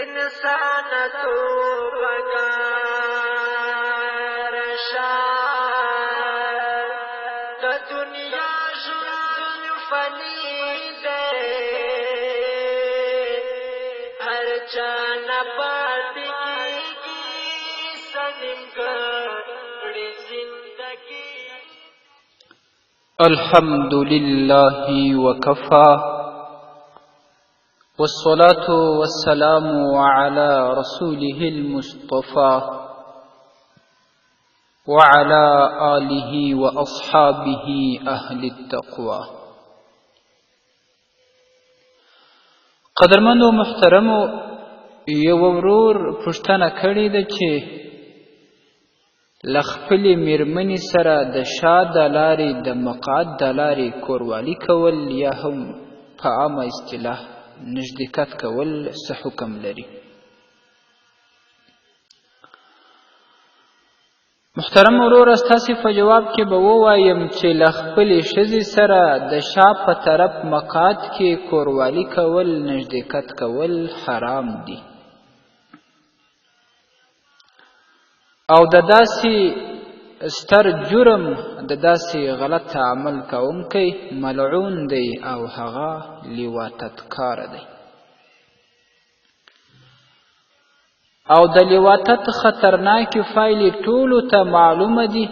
انسان تو پکار شاد د دنیا ژوند فانی دی هر چا نه پاتې کېږي سنګړې زندګي. الحمد لله وكفى والصلاة والسلام على رسوله المصطفى وعلى آله وأصحابه أهل التقوى. قدرمنو محترمو یو ورور پوښتنه کړې ده چې له خپلې مېرمنې سره د شا د لارې د مقعد د لارې کوروالي کول یا هم په عامه اصطلاح نژدېکت کول څه حکم لري؟ محترم وروره، ستاسې په جواب کې به ووایم چې له خپلې ښځې سره د شا په طرف مقعد کې کوروالي کول، نژدېکت کول حرام دي او د داسې ستر جرم، د داسې غلط عمل کوونکی ملعون دی او هغه لواطتکار دی. او د لواطت خطرناکې پایلې ټولو ته معلومه دي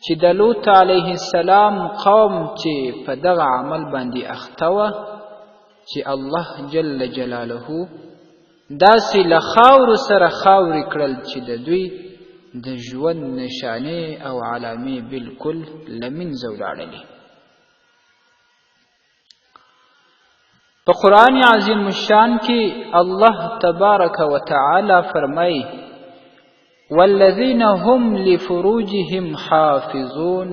چې د لوط علیه السلام قوم چې په دغه عمل باندې اخته وه چې الله جل جلاله داسې له خاورو سره خاورې کړل چې د دوی د ژوند نشانې او علامې بالکل له منځه ولاړلې. په قرآن عظیم الشان کې الله تبارک وتعالی فرمایي: والذین هم لفروجهم حافظون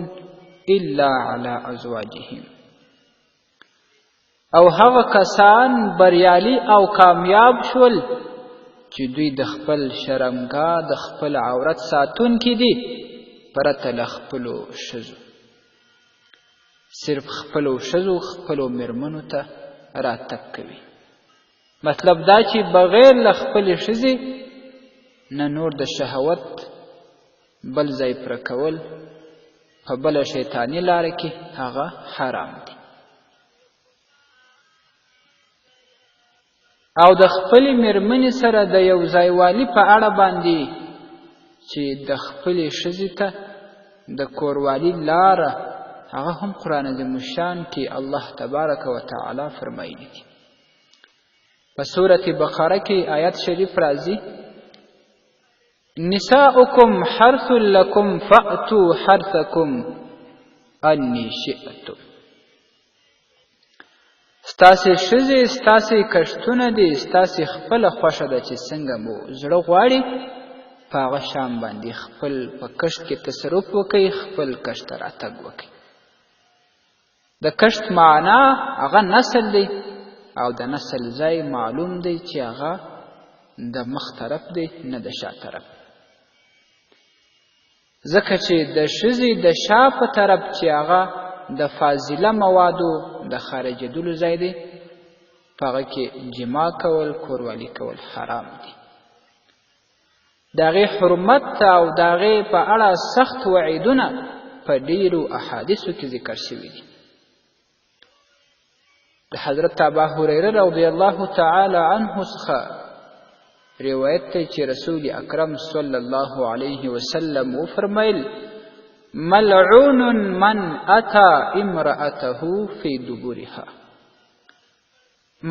الا علی ازواجهم. او هغه کسان بریالي او کامیاب شول چې دوی د خپل شرمګاه د خپل عورت ساتونکي دي پرته له خپلو ښځو. صرف خپلو ښځو خپلو مېرمنو ته راتګ کوي. مطلب دا چې بغیر له خپلې ښځې نه نور د شهوت بل ځای پوره کول په بله شیطاني لاره کې هغه حرام دي. او د خپلې مېرمنې سره د یو ځایوالي په اړه باندې چې د خپلې ښځې ته د کوروالي لاره، هغه هم قرآن عظیم الشان کې الله تبارک وتعالی فرمایلی دي. په سورة بقره کې آیت شریف راځي: نساؤکم حرث لکم فأتوا حرثکم انی شئتم. ستاسې ښځې ستاسې کښتونه دي، ستاسې خپله خوښه ده چې څنګه مو زړه غواړي په هغه شان باندې خپل په کښت کې تصرف وکئ، خپل کښت ته راتګ وکئ. د کښت معنا هغه نسل دی او د نسل ځای معلوم دی چې هغه د مخ طرف دی نه د شا طرف. ځکه چې د ښځې د شا په طرف چې هغه د فاضله موادو د خارجېدلو ځای دی، په هغه کې جما کول، کوروالي کول حرام دي. د هغې حرمت او د هغې په اړه سخت وعیدونه په ډېرو احادیثو کې ذکر شوي دي. د حضرت ابا هریره رضی الله تعالی عنه څخه روایت دی چې رسول اکرم صلی الله علیه وسلم وفرمیل: ملعون من اتی امرأته فی دبرها.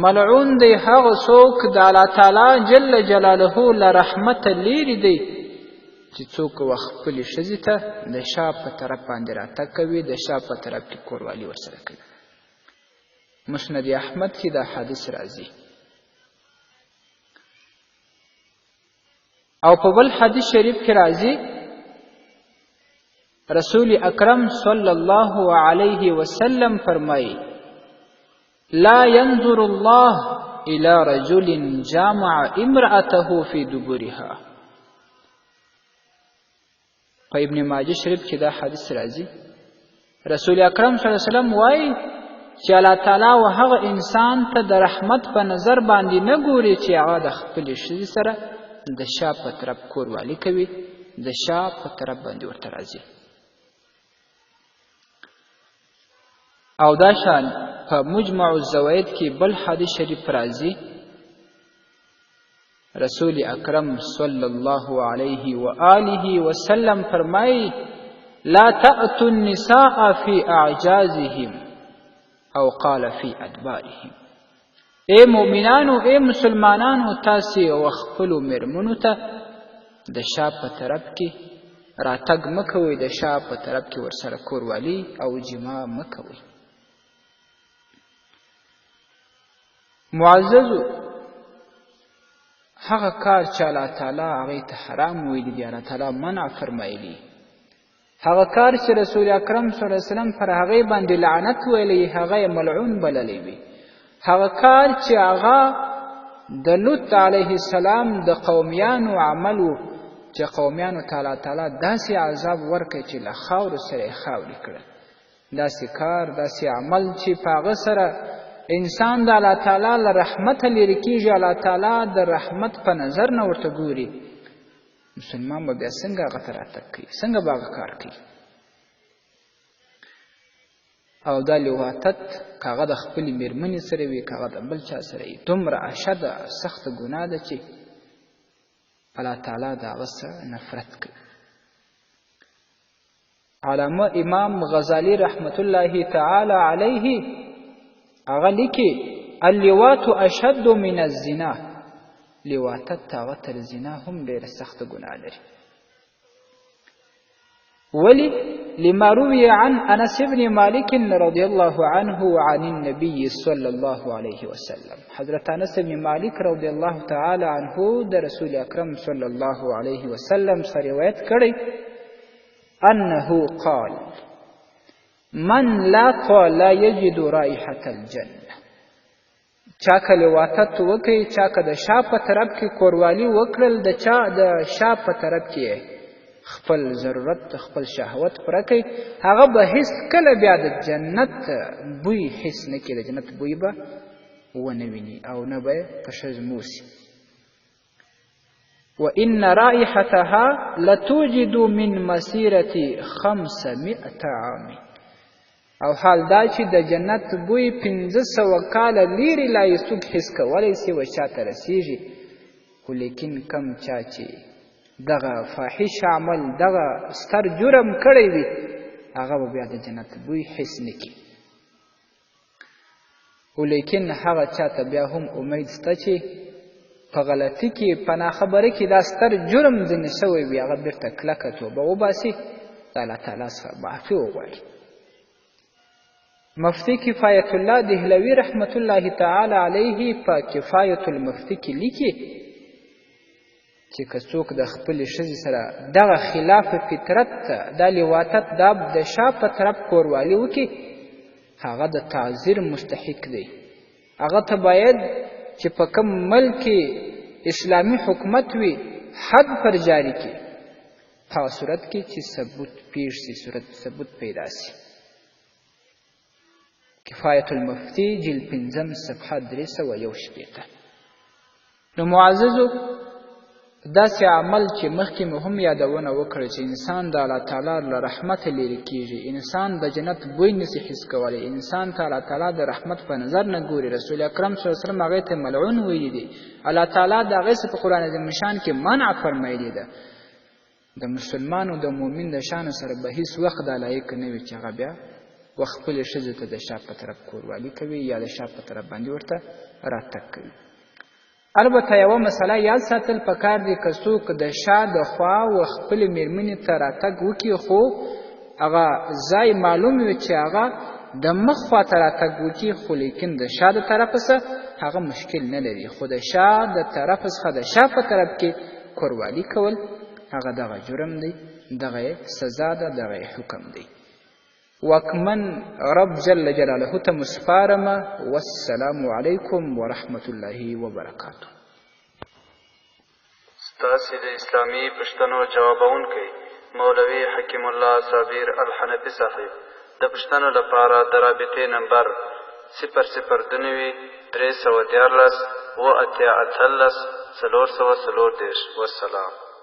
ملعون دی هغه څوک د الله تعالی جل جلاله له رحمته لیرې دی چې څوک خپلې ښځې ته د شا په طرف باندې راتګ کوي، د شا په طرف کې کوروالي ورسره کوي. مسند احمد کې دا حدیث راځي. او په بل حدیث شریف کې راځي: رسول اکرم صلی الله علیه وسلم فرمایي: لا ينظر الله الى رجل جامع امرأته في دبرها. په ابن ماجه شریف کې دا حدیث راځي. رسول اکرم صلی الله علیه وسلم وایي چې الله تعالی و هغه انسان ته د رحمت په نظر باندې نه ګوري چې هغه د خپلې ښځې سره د شا په طرف کوروالي کوي، د شا په طرف باندې ورته راځي. او دا شان په مجمع الزوائد کې بل حدیث شریف راځي، رسول اکرم صلی الله علیه و آله وسلم فرمایي لا تأتوا النساء في اعجازهم او قال في ادبارهم. اے مؤمنانو، اے مسلمانانو، تاسې خپلو مېرمنو ته د شا په طرف کې راتګ مه کوئ، د شا په طرف کې ورسره کوروالي او جما مه کوئ. معززو، هغه کار چې الله تعالی هغې ته حرام ویلي دي، الله تعالی منع فرمایلي، هغه کار چې رسول اکرم صلی الله علیه وسلم پر هغې باندې لعنت ویلی، هغه یې ملعون بللی وي. هغه کار چې هغه د لوط علیه السلام د قومیانو عمل و چې قومیانو ته الله تعالی داسې عذاب ورکړی چې له خاورو سره یې خاورې کړه، داسې کار، داسې عمل چې په هغه سره انسان د الله تعالی له رحمته لرې کېږي، الله تعالی د رحمت په نظر نه ورته ګوري، مسلمان به بیا څنګه هغه ته راتګ کوي، څنګه به هغه کار کوي؟ او دا لواطت که هغه د خپلې مېرمنې سره وي، که هغه د بل چا سره وي، دومره اشده سخته ګناه ده چې الله تعالی د هغه سره نفرت کوي. علامه امام غزالی رحمت الله تعالی علیه هغه لیکي اللواط اشد من الزنا، لواطت هغه تر زنا هم ډېره سخته ګناه لري. ولي؟ لما روي عن انس بن مالك رضي الله عنه عن النبي صلى الله عليه وسلم. حضرت انس بن مالك رضي الله تعالى عنه د رسول اکرم صلى الله عليه وسلم سره روایت کړی انه قال من لاقى لا يجد رائحة الجنة. چا که لواطت وکړي، چا که د شا په طرف کې کوروالي وکړل، د چا د شا په طرف کې خپل ضرورت، خپل شهوت پوره کوي، هغه به هیڅ کله بیا د جنت بوی حس نه کوي، د جنت بوی به ونه ویني او نه به په ښځو موسي. وإن رائحتها لتوجد من مسيرة 500 عام. او حال دا چې د جنت بوی 500 کاله لیرې لا یې څوک حس کولی سي و چا ته رسیږي، خو لیکن کم چا چې دغه فاحش عمل، دغه ستر جرم کړی وي، هغه به بیا د جنت بوی حس نه کړي. خو لیکن هغه چا ته بیا هم امید شته چې په غلطي کې، په ناخبرۍ کې دا ستر جرم ځینې شوی وي، هغه بیرته کلکه توبه وباسي، د الله تعالی څخه معافي وغواړي. مفتی کفایت الله دهلوي رحمت الله تعالی علیه په کفایت المفتی کې لیکي چې که څوک د خپلې ښځې سره دغه خلاف فطرت دا لواطت، دا د شا په طرف کوروالي وکړي، هغه د تعذیر مستحق دی. هغه ته باید چې په کوم ملک کې اسلامي حکومت وي حد پر جاری کړي، په صورت کې چې ثبوت پیښ شي، ثبوت پیدا شي. کفایت المفتی جلد 5 صفحه 361. نو معززو، داسې عمل چې مخکې مو هم یادونه وکړه چې انسان د الله تعالی له رحمته لرې کېږي، انسان د جنت بوی نشي حس کولی، انسان ته الله تعالی د رحمت په نظر نه ګوري. رسول اکرم صلی الله علیه وسلم هغې ته ملعون ویلي دي، الله تعالی د هغې څخه په قرآن عظیم شان کې منع فرمایلي ده. د مسلمان او د مؤمن د شان سره به هیڅ وخت دا لایق نه وي چې هغه بیا خپلې ښځې ته د شا په طرف کوروالي کوي یا د شا په طرف باندې ورته راتګ کوي. البته یوه مسله یاد ساتل پکار دی، که څوک د شا د خوا و خپلې مېرمنې ته راتګ وکړي، خو هغه ځای معلوم وي چې هغه د مخ خوا ته راتګ وکړي، خو لیکن د شا د طرفه څخه هغه مشکل نه لري، خو د شا د طرفه څخه د شا په طرف کې کوروالي کول هغه دغه جرم دی، دغه سزا ده، دغه حکم دی. واکمن رب جل جلاله ته مسپارمه. والسلام علیکم ورحمت الله وبرکاته. ستاسې د اسلامي پوښتنو جوابونکی مولوي حکیم الله صابر الحنفي صاحب د پوښتنو لپاره د رابطې نمبر 002 314 88 18 440. والسلام.